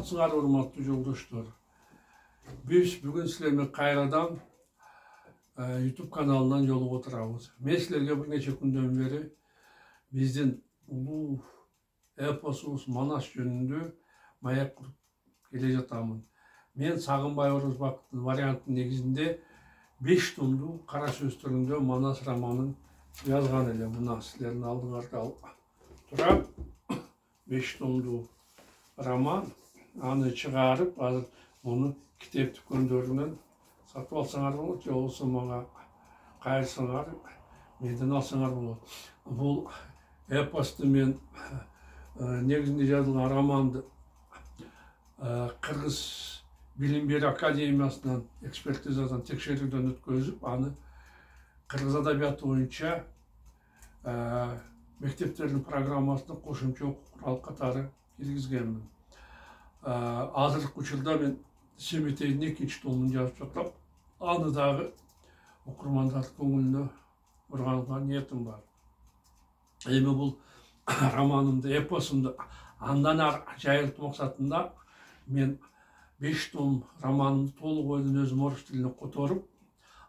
Саламатсыңар, урматтуу жолдоштор. Биз бүгүн силер менен кайрадан YouTube каналынан жолугуп отурабыз. Мен силерге бир нече күндөн бери биздин улуу эпосубуз Манас жөнүндө маек куруп келе жатамын. Мен Сагынбай Орозбактын варианттын негизинде 5 томдуу кара сөз түрүндө Манас романын жазган элем. Мына силердин алдыңарда турат 5 томдуу роман. Аны чыгарып, азыр муну китеп дүкөндөрүнөн сатып алсаңар болот, же болбосо мага кайрсаңар, менден алсаңар болот. Бул эпосту мен негизинде жазылган романды Кыргыз Билим берүү академиясынан экспертизадан текшерүүдөн өткөзүп, аны кыргыз адабияты боюнча мектептердин программасына кошумча окуу куралы катары киргизгенмин. Азыркы учурда мен Семетейдин 2-нчи томун жазып жатам. Аны дагы окурмандардын көңүлүнө урганга ниетим бар. Эми бул романымды, эпосумду андан ары жайылтуу максатында мен 5 том романымды толук ойдон өзүм орус тилине которуп,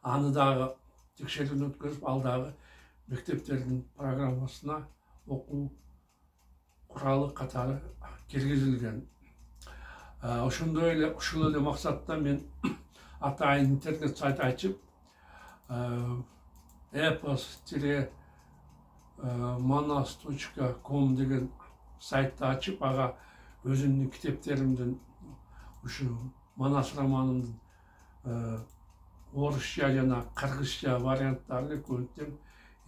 аны дагы текшерүүдөн өткөзүп, ал дагы мектептердин программасына окуу куралы катары киргизилген. Ошондой эле ушул эле максатта мен атайын интернет сайт ачып, epos-manas.com деген сайтты ачып, ага өзүмдүн китептеримдин ушу Манас романымдын орусча жана кыргызча варианттарын экөөнүн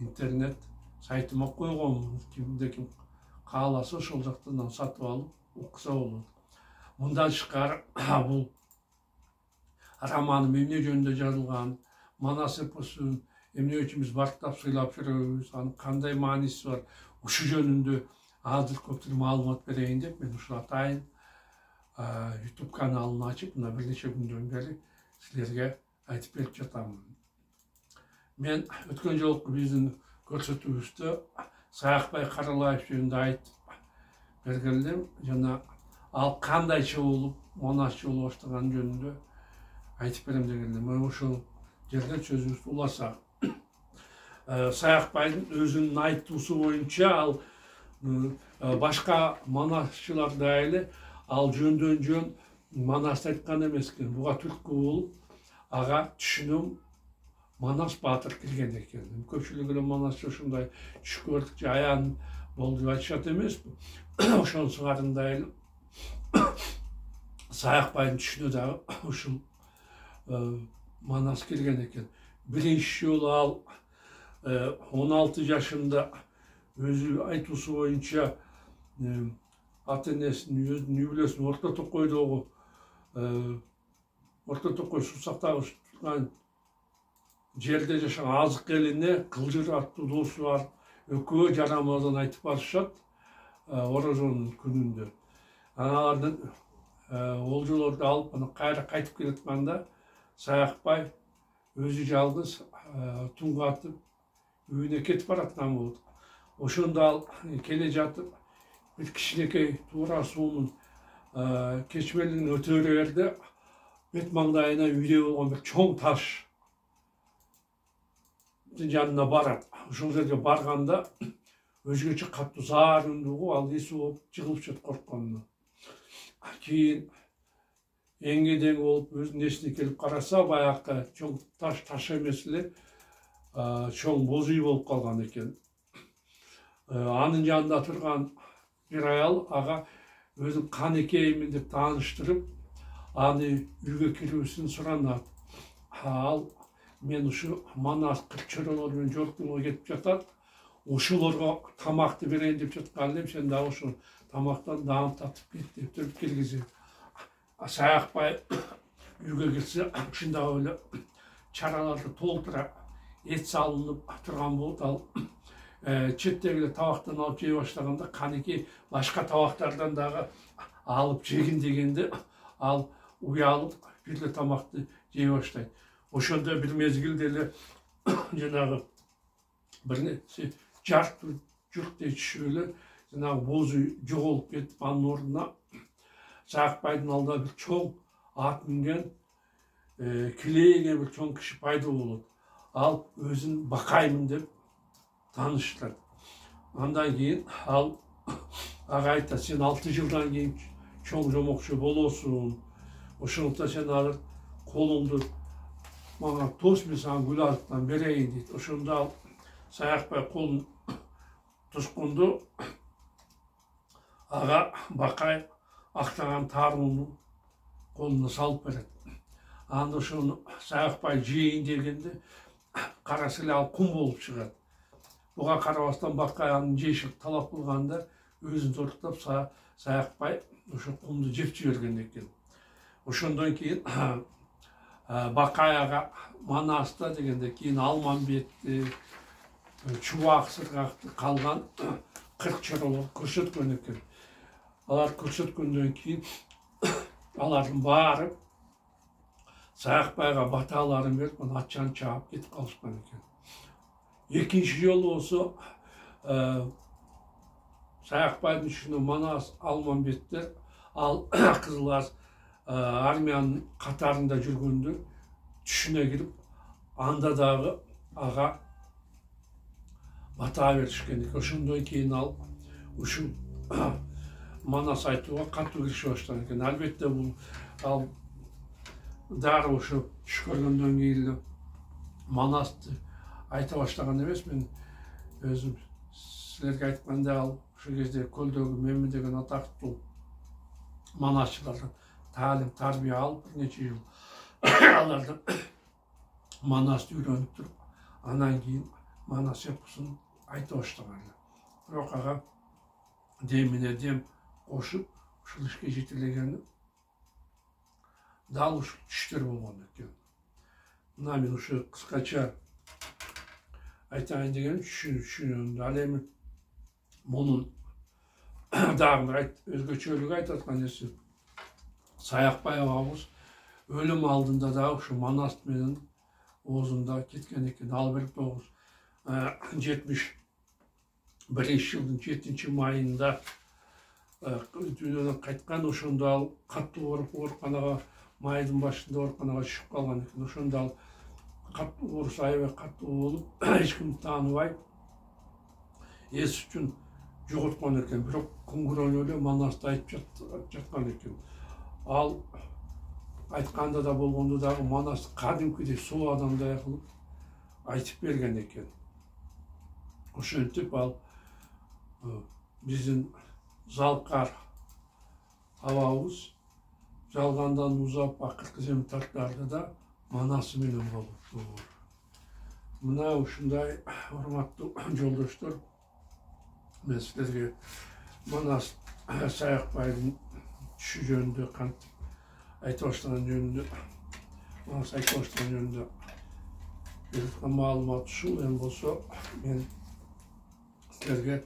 интернет сайтыма койгонмун. Кимде ким кааласа ошол жактан сатып алып окуса болот. Мындан тышкары бул романым эмне жөнүндө жазылган, Манас эпосун эмне үчүн биз барктап сыйлап жүрөбүз, анын кандай мааниси бар, ушу жөнүндө азыр көптүк маалымат берейин деп мен ушул атайын YouTube каналын ачып, мына бир нече күндөн бери силерге айтып берип жатамын. Мен өткөн жолку биздин көрсөтүүбүздө Саякбай Каралаев жөнүндө айтып бергенмин, жана ал кандайча болуп Манасчы боло баштаган жөнүндө айтып берем дегенде, мен ошол жерде сөзүбүздү уласак. Саякбайдын өзүнүн айтуусу боюнча ал башка манасчылар да эле ал жөндөн жөн Манасты айткан эмес экен. Буга түрткү болуп, ага түшүнүм Манас баатыр кирген экен. Көпчүлүк эле манасчы ушундай түш көрдүк же аян болду деп айтышат эмеспи. Ошонун сыңарында эле Саякбайдын түшүнө дагы ушул Манас кирген экен. Биринчи жолу ал 16 жашында өзү айтуусу боюнча ата энесин, өзүнүн үй бүлөсүн Орто Токойдогу Орто Токой суу сактагыч турган жерде жашаган азык элине Кылжыр аттуу досу бар. Экөө жарамазан айтып барышат Орозонун күнүндө. Алардын олжолорду алып, аны кайра кайтып келатканда Саякбай өзү жалгыз туңго атып үйүнө кетип бараткан болот. Ошондо ал келе жатып бир кичинекей туура суунун кечмелин өтө берди. Бет маңдайына үйдө болгон бир чоң таш жанына барат. Ошол жерге барганда өзгөчө катуу заар үндү угуп, ал эси болуп жыгылып чыгып коркконуна. Кийин эңгедең болуп өзүнүн эсине келип караса, баягы чоң таш эмес эле чоң боз үй болуп калган экен. Анын жанында турган бир аял ага өзүн канекеймин деп тааныштырып, аны үйгө кирүүсүн суранат. Ал мен ушу Манас чөрөлөр менен жортууга кетип жатат, ушуларга тамакты берейин деп жаткан элем, сен дагы ушул тамактан даам татып кет деп туруп киргизип. Саякбай үйгө кирсе, ушундагы эле чараларды толтура эт салынып турган болот. Ал четтеги эле табактан алып жей баштаганда канекей башка табактардан дагы алып жегин дегенде ал уялып бир эле тамакты жей баштайт. Ошондо бир мезгилде эле жанагы бир нерсе журт дей түшүп эле жанагы боз үй жоголуп кетип, анын ордуна Саақбайдың алдында бір чоң ат мінген, кілейген бір чоң кіші пайда болады. Ал өзін бақаймын деп таныштырады. Андан кейін ал аға айтады, сен 6 жылдан кейін чоң жомоқшы болосың. Ошондуктан сен алыр қолыңды маған тос, мен саған гүл азықтан берейін дейді. Ошондо ал Саақбай қолын тосқонду аға бақай ақтаған тарының қолына салып береді. Анда ошоны Саақбай жейін дегенде қарасылы ал құм болып шығады. Бұға қарабастан бақай анын жейшілік талап қылғанда өзін торықтап Саақбай ошо құмды жеп жіберген екен. Ошондон кейін бақай аға Манаста дегенде кейін Алманбетті, Чубак Сырғақты қалған 40 чаралар көрсөткөн екен. Алар көрсөткөндөн кейін алардын баары Саақбайға баталарын беріп, атчаны чаап кетіп қалышқан екен. Екінші жолы осы Саақбайдың ішінде Манас, Алманбеттер, ал Қызыларс армияның қатарында жүргенде түшіне кіріп, анда дағы аға бата берішкен екен. Ошондон кейін ал ушул Манас айтуға катуу киришип баштаган экен. Албетте бул ал дары ошо түш көргөндөн кийин Манасты айта баштаган эмес. Мен өзүм силерге айтканда ал ошол кезде көлдөгү Меми деген атактуу манасчылардан таалим тарбия алып бир нече жыл алардан Манасты үйрөнүп туруп, анан кийин Манас эпосун айта баштаган. Бирок ага демине дем кошуп ушул ишке жетелегени дал ушул түштөр болгон экен. Мына мен ушу кыскача айтайын деген түшүнүм. Ал эми мунун дагы өзгөчөлүгү айтып аткан нерсе Саақбай агабыз өлүм алдында да ушу Манас менен оозунда кеткен экен. Ал 1971 жылдын 7 майында дүйнөдөн кайткан. Ошондо ал каттуу ооруканага, майдын башында ооруканага түшүп калган экен. Ошондо ал каттуу ооруса, аябай каттуу болуп, эч ким тааныбай эс үчүн жоготкон экен. Бирок күнгөрөнү эле Манасты айтып жаткан экен. Ал айтканда да болгондо дагы Манасты кадимкидей суу адамдай кылып айтып берген экен. Ошентип ал биздин Залкар абабыз жалгандан узап акыркы земтактарда да Манасы менен болуптур. Мына ушундай урматтуу жолдоштор, мен силерге Манас Саақбайдын түшү жөнүндө кантип айта баштаган жөнүндө, Манас айта баштаган жөнүндө берип маалымат ушул. Эми болсо мен силерге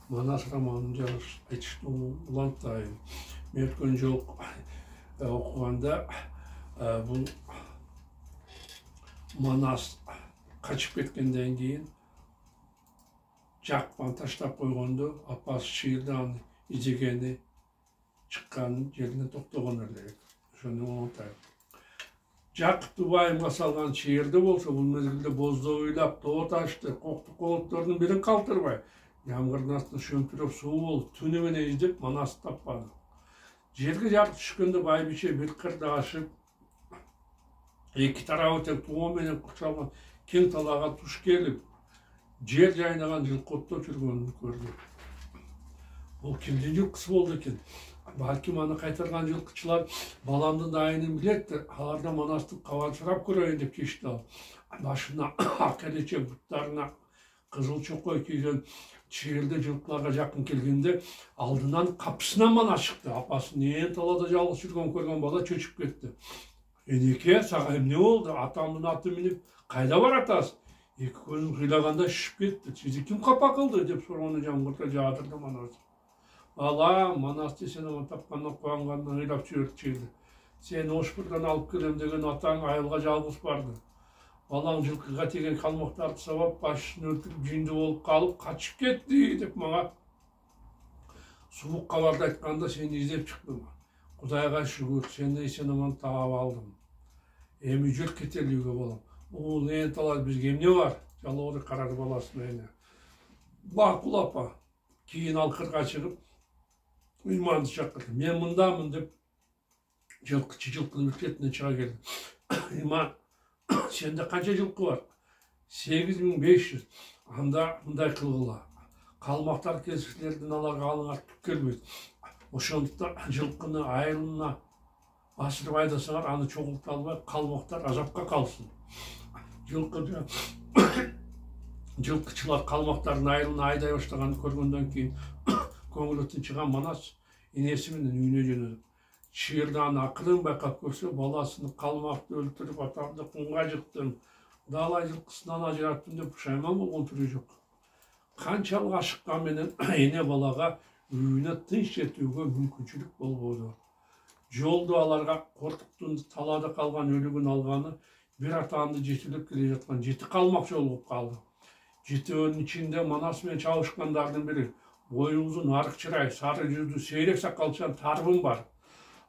Манас романын айтышты улантайын. Мен өткөн жолу окуганда бул Манас качып кеткенден кийин жакпан таштап койгондо апасы чыйырды аны изегени чыккан жерине токтогон эле. Ошону улантайын. Жакыпты байымга салган чыйырды болсо бул мезгилде боздоо ыйлап, тоо ташты, коктук колоттордун бирин калтырбай, ямгырдын астына шөмтүрөп суу болуп, түнү менен издеп Манасты таппады. Жерге жарык түшкөндө байбиче бир кырды ашып, эки тарабы тең тоо менен курчалган кең талаага туш келип, жер жайнаган жылкытта жүргөнүн көрдү. Бул кимдин жылкысы болду экен? Балким аны кайтарган жылкычылар баламдын дайынын билет, аларда Манасты кабарчырап көрөйүн деп чечти. Башына ак элечек, буттарына кызыл чокой кийген чыйырды жылкыларга жакын келгенде алдынан капысынан Манас чыкты. Апасын ээн талаада жалгыз жүргөн көргөн бала чөчүп кетти. Энеке, сага эмне болду? Атамдын аты минип кайда баратасыз? Эки көзүн кыйлаганда шишип кетти. Сизди ким капа кылды деп суроону жамгырта жаадырды Манас. Балам, Манасты сен аман тапкандан кубангандан ыйлап жиберди чыйырды. Сени Ошбурдан алып келем деген атаң айылга жалгыз барды. Балаң жылкыга теген калмактарды сабап, башын өлтүрүп, жүйүндүү болуп калып, качып кетти деп мага суук кабарды айтканда сени издеп чыктым. Құдайға шүгір, сені есен аман тағап алдым. Эми жүр кетелүүгө болом. Уул енталар бизге эмне бар? Жалоору карады баласын эне. Бакул апа. Кийин алкырга чыгып, ыйманды чакырды. Мен мындамын деп жылкынын четине чыга келди. Ыйман, сенде канча жылкы бар? 8500. Анда мындай кылгыла. Калмактар кесишлердин аларга алыңар түк келбейт. Ошондуктан жылкыны айылына асырып айдасаңар, аны чогулта албай калмактар азапка калсын. Жылкычылар калмактардын айылына айдай баштаганын көргөндөн кийин көңүлү тынчыган Манас энеси менен үйүнө жөнөдү. Чыйырды аны акырын байкап көрсө, баласын калмакты өлтүрүп атамды кумга жыктым, далай жылкысынан ажыраттым деп пушайман болгон түрү жок. Канчалык ашыккан менен эне балага үйүнө тынч жетүүгө мүмкүнчүлүк болбоду. Жолду аларга Кортуктун талаада калган өлүгүн алганы бир атаанды жетелеп келе жаткан 7 калмак жолугуп калды. Жетөөнүн ичинде Манас менен чабышкандардын бири бою узун, арык чырай, сары жүздүү, сейрек сакалчан Тарбын бар.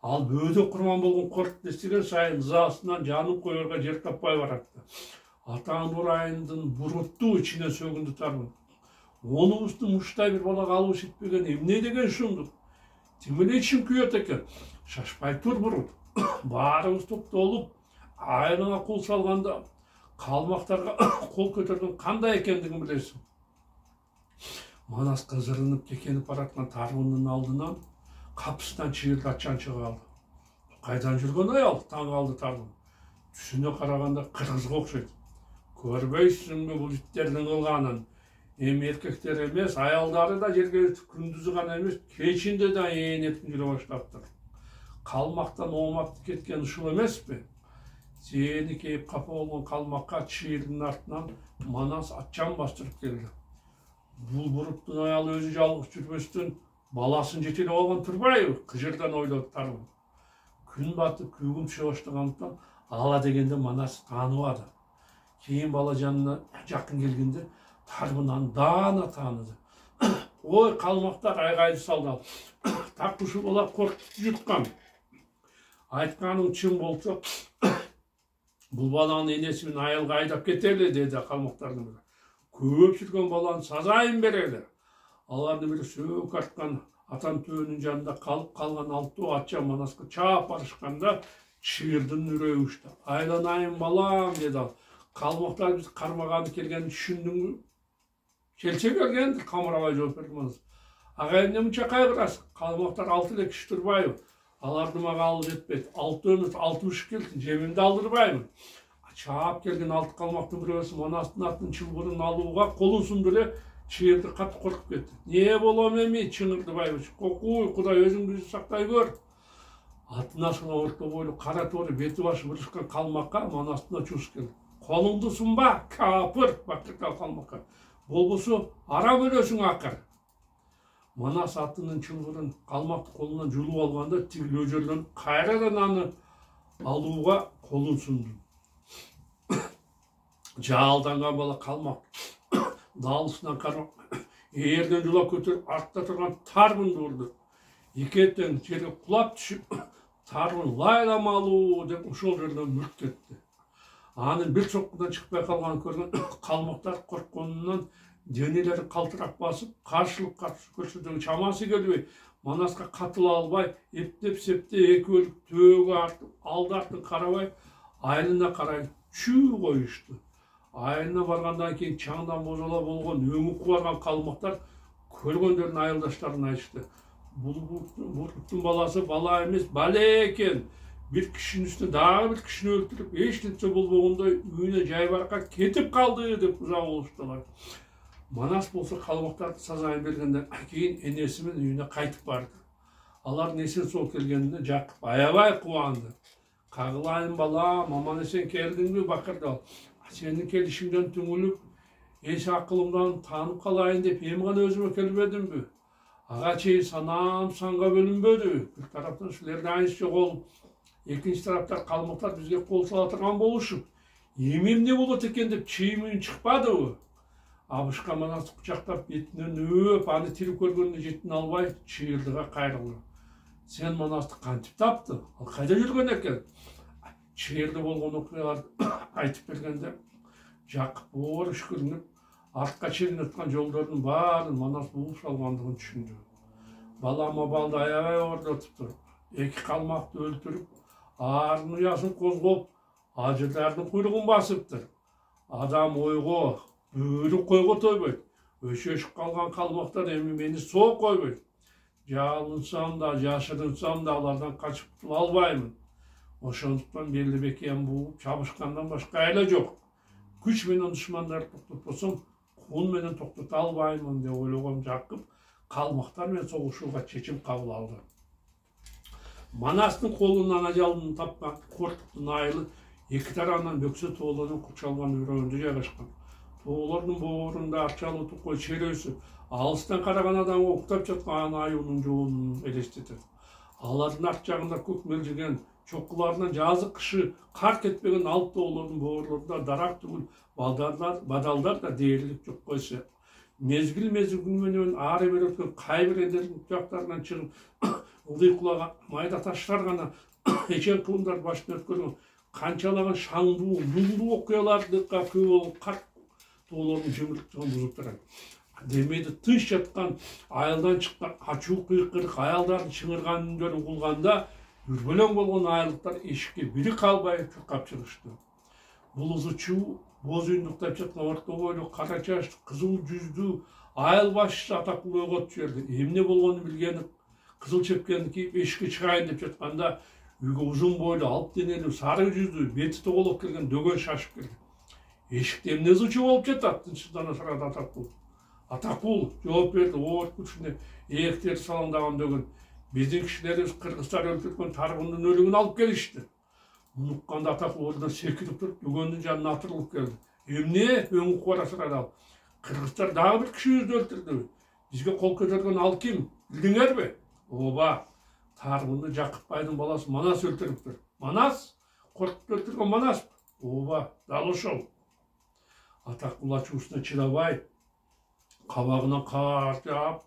Ал бөөдө курман болгон Коркут эстеген сайын ызасынан жанын коерго жер таппай баратты. Атаан урайындын буруттуу ичине сөгүндү Тарбын. Онубуздун уштай бир балага алыш итпеген эмне деген ушундук? Тимеле ичим күйөт экен. Шашпай тур бурут. Баарыбыз топтолуп, айылыңа кул салганда калмактарга кол көтөргөн кандай экендигин билесиң. Манас кызырынып кекенип бараткан Тарбындын алдынан капысынан чыйырды ачан чыга калды. Кайдан жүргөн аял? Таң калды Тарбын. Түсүнө караганда кыргызга окшойт. Көрбөйсүңбү бул иттердин кылганын? Эми эркектер эмес, аялдары да жерге күндүзү гана эмес, кечинде да ээринеп жүрө баштаптыр. Калмактан оомап кеткен ушул эмеспи? Сени кейип капа болгон калмакка чыйырдын артынан Манас атчан бастырып келди. Бул буруттун аялы өзү жалгыз жүрбөстөн баласын жетелеп алган турбайбы? Кыжырдан ойлоду Тарбын. Күн батып, күйгүн түшө баштагандыктан ала дегенде Манас тааныбады. Кийин бала жанына жакын келгенде Тарбын аны даана тааныды. Ой, калмактар айгайды салды. Так ушул бала Коркутту жуткан. Айтканың чын болсо, бул баланын энеси менен айылга айдап кетели, деди калмактардын бири. Көп жүргөн баланы сазайын берели. Алардын бири сөөк арткан атан төөнүн жанында калып калган алтоо атчан Манаска чаап барышканда чыйырдын үрөйү учtu. Айланайын балам, деди ал. Калмактар биз кармаганы келгенин түшүндүңбү? Келсе келген, камырабай жооп берди Манас. Ага эмне мынча кайгырасың? Калмактар 6 эле киши турбайбы? Аларды мага алып жетпейт. 6 эмес 60 келдин, жемимди алдырбаймын. Чаап келген 6 калмактын бирөөсү Манастын атын чылбырын алууга колун сунду эле чыйырды катты коркуп кетти. Не болом эми, чыңырды байбыч. Кокуй, Кудай өзүңдү сактай көр. Атын ашына орто бойлуу кара тоору бети башы бурушкан калмакка Манастын чуус келди. Колуңду сунба, капыр, бактыркал калмакка. Болбосо арам өлөсүң акыр. Манас атынын чылбырын калмакты колунан жулуп алганда тиги өжөлдөн кайрадан аны алууга колун сунду. Жаалданган бала калмак далысынан карап ээрден жулап көтөрүп артта турган Тарбынды урду. Экетен жерге кулап түшүп Тарбын лайламалуу деп ошол жерден мүрт кетти. Анын бир чоккудан чыкпай калганын көргөн калмактар коркконунан денелери калтырап басып, каршылык көрсөтүүгө чамасы келбей, Манаска катыла албай, эптеп-септеп экөөлүк төөгө артып, алды-артын карабай, айылына карай чүү коюшту. Айылына баргандан кийин чаңдан бозола болгон өңүп кубарган калмактар көргөндөрүн айылдаштарына айтышты. Бул буруттун баласы бала эмес, бале экен. Bir kişinin üstüne daha bir kişini öldürüp hiç kimse bulduğunda үйüne жайбаракка кетип калды деп узак болуштулар. Манас болсо калмактарды сазайын бергенден кийин энеси менен үйүнө кайтып барды. Алардын эсен сол келгенине Жакып аябай кубанды. Кагылайын балам, аман эсен келдиңби бакырды ал. Сенин келишиңден түңүлүп, эч акылымдан таанып калайын деп эми гана өзүмө келбедимби? Ага чейин санам санга бөлүнбөдү. Бир тараптан силерде айныс жок болуп, экинчи тараптар калмактар бизге кол сала турган болушуп, эми эмне болот экен деп чыйымын чыкпадыбы? Абышка Манасты кучактап бетинен өөп, аны тирип көргөнүнө жетин албай, чыйырдыга кайрылды. Sen Манасты кантип таптың? Ал кайда жүргөн экен? Чээрде болгон окуяларды айтып бергенде Жакып оор үшкүрүнүп, артка чейин өткөн жолдордун баарын Манас бууп салгандыгын түшүндү. Балама балды аябай оордотуп туруп, эки калмакты өлтүрүп, аардын уясын козгоп, ажыдардын куйругун басыптыр. Адам ойго, бөрү койго тойбойт. Өшөшүп калган калмактар эми мени соо койбойт. Жалынсам да, жашырынсам да алардан качып кутула албаймын. Ошондуктан Белдибекем бууп чабышкандан башка айла жок. Күч менен душмандарды токтотпосом, кул менен токтото албаймын деп ойлогон Жакып калмактар менен согушууга чечим кабыл алды. Манастын колунан ажалын тапкан Коркуттун айылы эки тарабынан бөксө тоолордун курчалган өрөөнүндө жайгашкан. Тоолордун боорунда арчалуу тукой черөөсү алыстан караган адамга уктап жаткан аюунун жоонун элестетет. Алардын арт жагында көк мелжиген чокуларынан жазы кышы кар кетпеген алып тоолордун боорлорунда дарак түгүл бадалдар да дээрлик жок койсо. Мезгил менен ары бери өткөн кайбир элдердин жактарынан чыгып ылдый кулаган майда таштар гана эчен кылымдар башын өткөргөн канчалаган шаңдуу, муңдуу окуялардыкка күбө болуп кар тоолордун жымырыктыгын бузуп турат. Демейди тынч жаткан айылдан чыккан ачуу кыйкырык аялдардын чыңырган үндөрүн угулганда үрбөлөң болгон айылдыктар эшикке бири калбай чуркап чыгышты. Бул ызычуу боз үйүндүктап жаткан орто бойлуу кара чачтуу кызыл жүздүү айыл башчысы атактуу ойго түшөрдү. Эмне болгонун билгени кызыл чепкенди кийип эшикке чыгайын деп жатканда үйгө узун бойлуу алып денелүү сары жүздүү бети тоголоп келген дөгөн шашып келди. Эшикте эмне ызычуу болуп жатат? Тынчсыздана сурады Атакул. Атакул жооп берди. Оор күчүнө ээктери салаңдаган дөгөн. Биздин кишилерибиз кыргыздар өлтүргөн таргындын өлүгүн алып келишти. Муну укканда Атакул ордунан секирип туруп дөгөндүн жанына атырылып келди. Эмне? Өңүп кара сурады ал. Кыргыздар дагы бир кишибизди өлтүрдү. Бизге кол көтөргөн ал ким? Билдиңерби? Ооба, Таргынды Жакып байдын баласы Манас өлтүрүптүр. Манас? Коркуп өлтүргөн Манас? Ооба, дал ошол. Атакул ачуусуна чыдабай, кабагына кар жаап,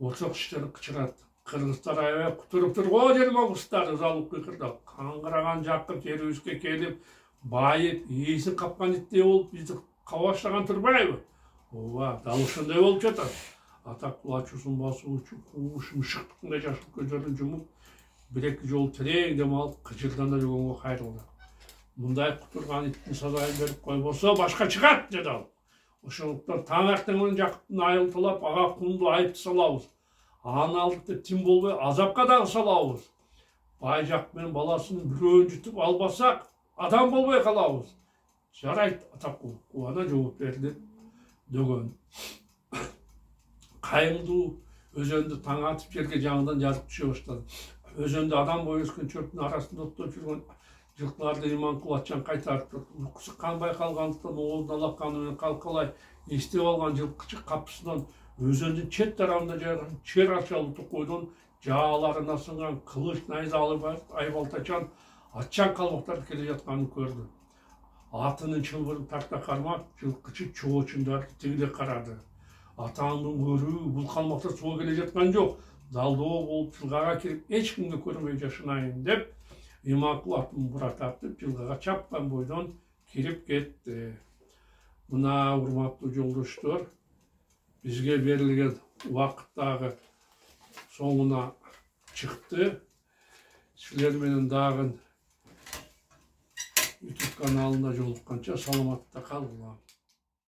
орсок тиштерин кычыратты. Кыргыздар аябай кутуруп тур, о жермагустар, ызалып кыйкырдап. Каңгыраган Жакып жерибизге келип, байып, ээсин капкан иттей болуп, бизди каба баштаган турбайбы? Ооба, дал ошондой болуп жатат. Атакул ачуусун басуу үчүн кууш мышыктыкындай жашыл көздөрүн жумуп, бир-эки жолу терең дем алып, кыжырдана жогонго кайрылды. Мындай кутурган иттин сазайын берип койбосо башка чыгат, деди ал. Ошондуктан таң эртең менен Жакыптын айылын талап, ага кумду айыпты салабыз. Аны алдык деп тим болбой, азапка дагы салабыз. Бай Жакып менен баласынын бирөөнү жутуп албасак, адам болбой калабыз. Жарайт, Атакул, кубана жооп берди дөгөн. Кайымдуу өзөндү таң атып жерге жаңыдан жазып түшө баштады. Өзөндө адам бою өскөн чөптүн арасында оттоп жүргөн жылкыларды Иманкул атчан кайтарып турду. Уйкусу канбай калгандыктан оолун алаканы менен калкалай эстеп алган жылкычы капысынан өзөндүн чет тарабында жайгашкан чер ачалуу токойдон жааларына сынган кылыч найзалы айбалтачан атчан калмактар келе жатканын көрдү. Атынын чылбырын тарта кармап, жылкычы чоочундарды тигиле карады. Атаңдын көрүү, бул калмактар соо келе жаткан жок. Далдоо болуп жылгага кирип, эч кимге көрбөй жашынайын деп, Иманкул атын бура тартып, жылгага чапкан бойдон кирип кетти. Мына урматтуу жолдоштор, бизге берилген убакыт дагы соңуна чыкты. Силер менен дагы YouTube каналында жолукканча саламатта калгыла.